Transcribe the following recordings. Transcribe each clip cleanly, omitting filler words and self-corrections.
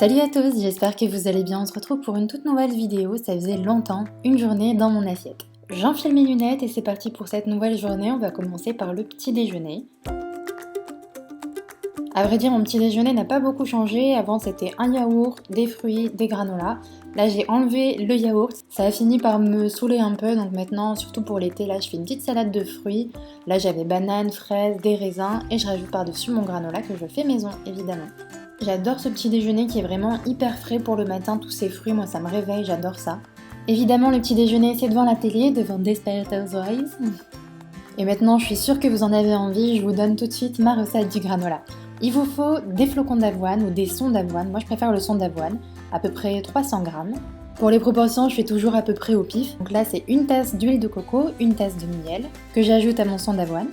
Salut à tous, j'espère que vous allez bien. On se retrouve pour une toute nouvelle vidéo. Ça faisait longtemps, une journée dans mon assiette. J'enfile mes lunettes et c'est parti pour cette nouvelle journée. On va commencer par le petit déjeuner. À vrai dire, mon petit déjeuner n'a pas beaucoup changé. Avant, c'était un yaourt, des fruits, des granolas. Là, j'ai enlevé le yaourt. Ça a fini par me saouler un peu. Donc maintenant, surtout pour l'été, là, je fais une petite salade de fruits. Là, j'avais bananes, fraises, des raisins. Et je rajoute par-dessus mon granola que je fais maison, évidemment. J'adore ce petit déjeuner qui est vraiment hyper frais pour le matin. Tous ces fruits, moi, ça me réveille. J'adore ça. Évidemment, le petit déjeuner, c'est devant la télé, devant Desperate Housewives. Et maintenant, je suis sûre que vous en avez envie. Je vous donne tout de suite ma recette du granola. Il vous faut des flocons d'avoine ou des sons d'avoine. Moi, je préfère le son d'avoine, à peu près 300 grammes. Pour les proportions, je fais toujours à peu près au pif. Donc là, c'est une tasse d'huile de coco, une tasse de miel que j'ajoute à mon son d'avoine.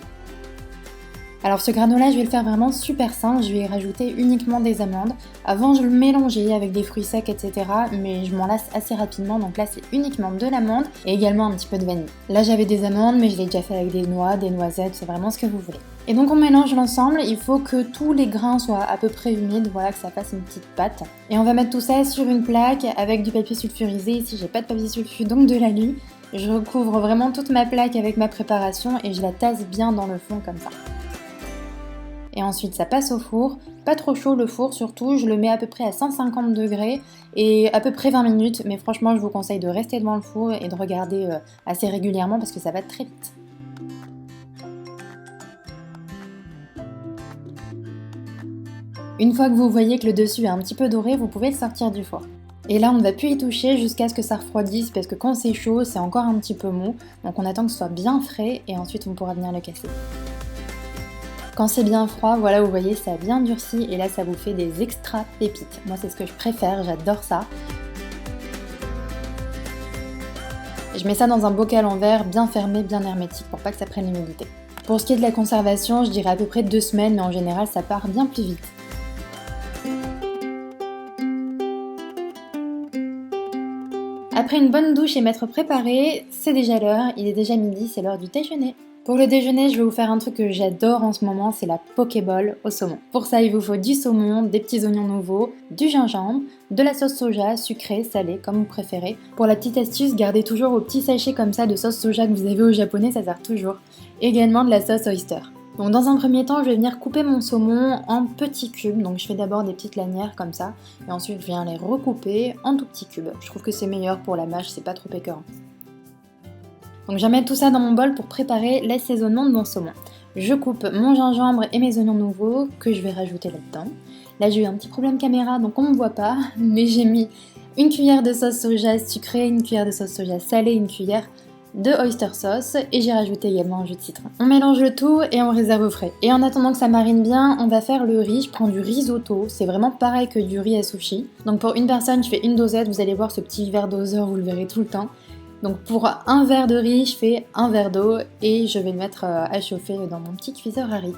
Alors ce granola, je vais le faire vraiment super simple. Je vais y rajouter uniquement des amandes. Avant, je le mélangeais avec des fruits secs, etc. Mais je m'en lasse assez rapidement. Donc là, c'est uniquement de l'amande et également un petit peu de vanille. Là, j'avais des amandes, mais je l'ai déjà fait avec des noix, des noisettes. C'est vraiment ce que vous voulez. Et donc on mélange l'ensemble, il faut que tous les grains soient à peu près humides, voilà, que ça fasse une petite pâte. Et on va mettre tout ça sur une plaque avec du papier sulfurisé. Ici j'ai pas de papier sulfure, donc de l'alu. Je recouvre vraiment toute ma plaque avec ma préparation et je la tasse bien dans le fond comme ça. Et ensuite ça passe au four, pas trop chaud le four surtout, je le mets à peu près à 150 degrés et à peu près 20 minutes. Mais franchement je vous conseille de rester devant le four et de regarder assez régulièrement parce que ça va très vite. Une fois que vous voyez que le dessus est un petit peu doré, vous pouvez le sortir du four. Et là, on ne va plus y toucher jusqu'à ce que ça refroidisse parce que quand c'est chaud, c'est encore un petit peu mou. Donc on attend que ce soit bien frais et ensuite on pourra venir le casser. Quand c'est bien froid, voilà, vous voyez, ça a bien durci et là, ça vous fait des extra pépites. Moi, c'est ce que je préfère, j'adore ça. Je mets ça dans un bocal en verre bien fermé, bien hermétique pour pas que ça prenne l'humidité. Pour ce qui est de la conservation, je dirais à peu près 2 semaines, mais en général, ça part bien plus vite. Après une bonne douche et m'être préparée, c'est déjà l'heure, il est déjà midi, c'est l'heure du déjeuner. Pour le déjeuner, je vais vous faire un truc que j'adore en ce moment, c'est la pokéball au saumon. Pour ça, il vous faut du saumon, des petits oignons nouveaux, du gingembre, de la sauce soja, sucrée, salée, comme vous préférez. Pour la petite astuce, gardez toujours vos petits sachets comme ça de sauce soja que vous avez au japonais, ça sert toujours. Également de la sauce oyster. Donc dans un premier temps, je vais venir couper mon saumon en petits cubes. Donc je fais d'abord des petites lanières comme ça, et ensuite je viens les recouper en tout petits cubes. Je trouve que c'est meilleur pour la mâche, c'est pas trop écœurant. Donc je vais mettre tout ça dans mon bol pour préparer l'assaisonnement de mon saumon. Je coupe mon gingembre et mes oignons nouveaux que je vais rajouter là-dedans. Là j'ai eu un petit problème caméra donc on ne me voit pas, mais j'ai mis une cuillère de sauce soja sucrée, une cuillère de sauce soja salée, une cuillère de oyster sauce et j'ai rajouté également un jus de citron. On mélange le tout et on réserve au frais. Et en attendant que ça marine bien, on va faire le riz. Je prends du risotto, c'est vraiment pareil que du riz à sushi. Donc pour une personne, je fais une dosette, vous allez voir ce petit verre doseur, vous le verrez tout le temps. Donc pour un verre de riz, je fais un verre d'eau et je vais le mettre à chauffer dans mon petit cuiseur à riz.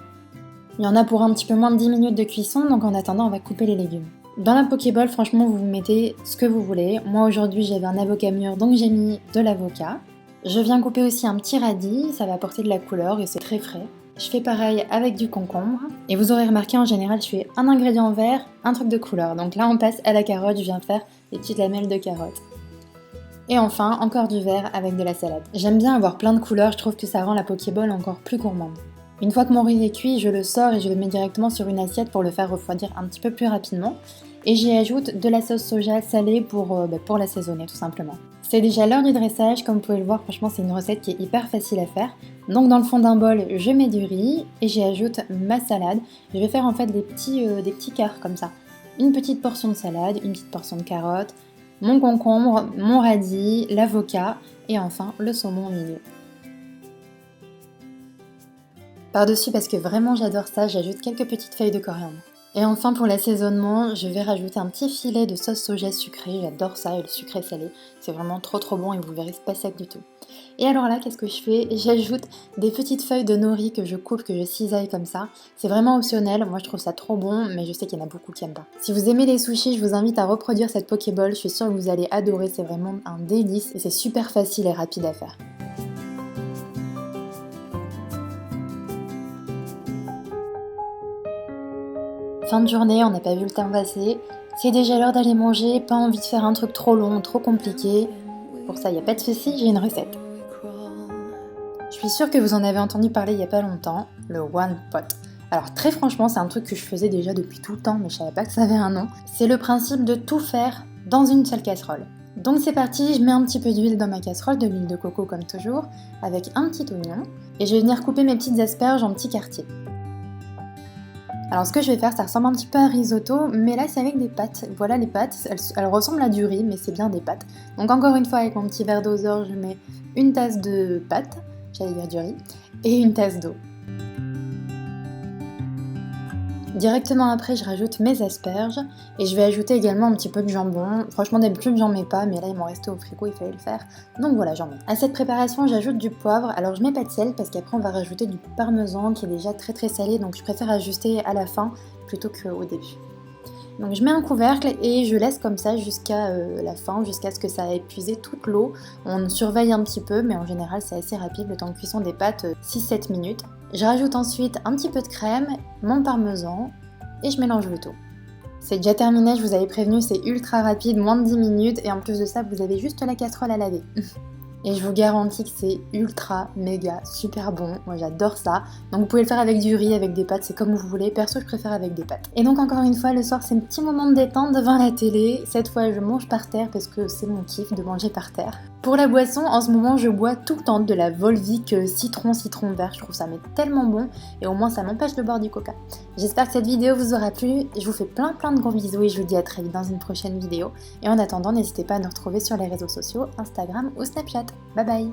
Il y en a pour un petit peu moins de 10 minutes de cuisson, donc en attendant, on va couper les légumes. Dans la pokéball, franchement, vous mettez ce que vous voulez. Moi aujourd'hui, j'avais un avocat mûr, donc j'ai mis de l'avocat. Je viens couper aussi un petit radis, ça va apporter de la couleur et c'est très frais. Je fais pareil avec du concombre. Et vous aurez remarqué, en général, je fais un ingrédient vert, un truc de couleur. Donc là, on passe à la carotte, je viens faire des petites lamelles de carotte. Et enfin, encore du vert avec de la salade. J'aime bien avoir plein de couleurs, je trouve que ça rend la pokéball encore plus gourmande. Une fois que mon riz est cuit, je le sors et je le mets directement sur une assiette pour le faire refroidir un petit peu plus rapidement. Et j'y ajoute de la sauce soja salée pour l'assaisonner tout simplement. C'est déjà l'heure du dressage, comme vous pouvez le voir, franchement c'est une recette qui est hyper facile à faire. Donc dans le fond d'un bol, je mets du riz et j'y ajoute ma salade. Je vais faire en fait des petits quarts comme ça. Une petite portion de salade, une petite portion de carotte, mon concombre, mon radis, l'avocat et enfin le saumon au milieu. Par-dessus, parce que vraiment j'adore ça, j'ajoute quelques petites feuilles de coriandre. Et enfin pour l'assaisonnement, je vais rajouter un petit filet de sauce soja sucrée, j'adore ça et le sucré salé, c'est vraiment trop bon et vous verrez c'est pas sec du tout. Et alors là, qu'est-ce que je fais? J'ajoute des petites feuilles de nori que je coupe, que je cisaille comme ça. C'est vraiment optionnel, moi je trouve ça trop bon, mais je sais qu'il y en a beaucoup qui aiment pas. Si vous aimez les sushis, je vous invite à reproduire cette pokéball, je suis sûre que vous allez adorer, c'est vraiment un délice et c'est super facile et rapide à faire. Fin de journée, on n'a pas vu le temps passer. C'est déjà l'heure d'aller manger, pas envie de faire un truc trop long, trop compliqué. Pour ça, il n'y a pas de souci, j'ai une recette. Je suis sûre que vous en avez entendu parler il n'y a pas longtemps, le One Pot. Alors très franchement, c'est un truc que je faisais déjà depuis tout le temps, mais je savais pas que ça avait un nom. C'est le principe de tout faire dans une seule casserole. Donc c'est parti, je mets un petit peu d'huile dans ma casserole, de l'huile de coco comme toujours, avec un petit oignon, et je vais venir couper mes petites asperges en petits quartiers. Alors ce que je vais faire, ça ressemble un petit peu à un risotto, mais là c'est avec des pâtes. Voilà les pâtes, elles ressemblent à du riz, mais c'est bien des pâtes. Donc encore une fois, avec mon petit verre doseur, je mets une tasse de pâtes, j'allais dire du riz, et une tasse d'eau. Directement après, je rajoute mes asperges et je vais ajouter également un petit peu de jambon. Franchement, d'habitude, j'en mets pas, mais là, il m'en restait au frigo, il fallait le faire. Donc voilà, j'en mets. À cette préparation, j'ajoute du poivre. Alors, je mets pas de sel parce qu'après, on va rajouter du parmesan qui est déjà très très salé. Donc, je préfère ajuster à la fin plutôt qu'au début. Donc, je mets un couvercle et je laisse comme ça jusqu'à la fin, jusqu'à ce que ça ait épuisé toute l'eau. On surveille un petit peu, mais en général, c'est assez rapide. Le temps de cuisson des pâtes, 6-7 minutes. Je rajoute ensuite un petit peu de crème, mon parmesan et je mélange le tout. C'est déjà terminé, je vous avais prévenu, c'est ultra rapide, moins de 10 minutes et en plus de ça, vous avez juste la casserole à laver. Et je vous garantis que c'est ultra, méga, super bon. Moi j'adore ça. Donc vous pouvez le faire avec du riz, avec des pâtes, c'est comme vous voulez. Perso, je préfère avec des pâtes. Et donc encore une fois, le soir, c'est un petit moment de détente devant la télé. Cette fois, je mange par terre parce que c'est mon kiff de manger par terre. Pour la boisson, en ce moment, je bois tout le temps de la Volvic citron vert. Je trouve ça tellement bon et au moins ça m'empêche de boire du coca. J'espère que cette vidéo vous aura plu. Je vous fais plein de gros bisous et je vous dis à très vite dans une prochaine vidéo. Et en attendant, n'hésitez pas à nous retrouver sur les réseaux sociaux, Instagram ou Snapchat. Bye bye!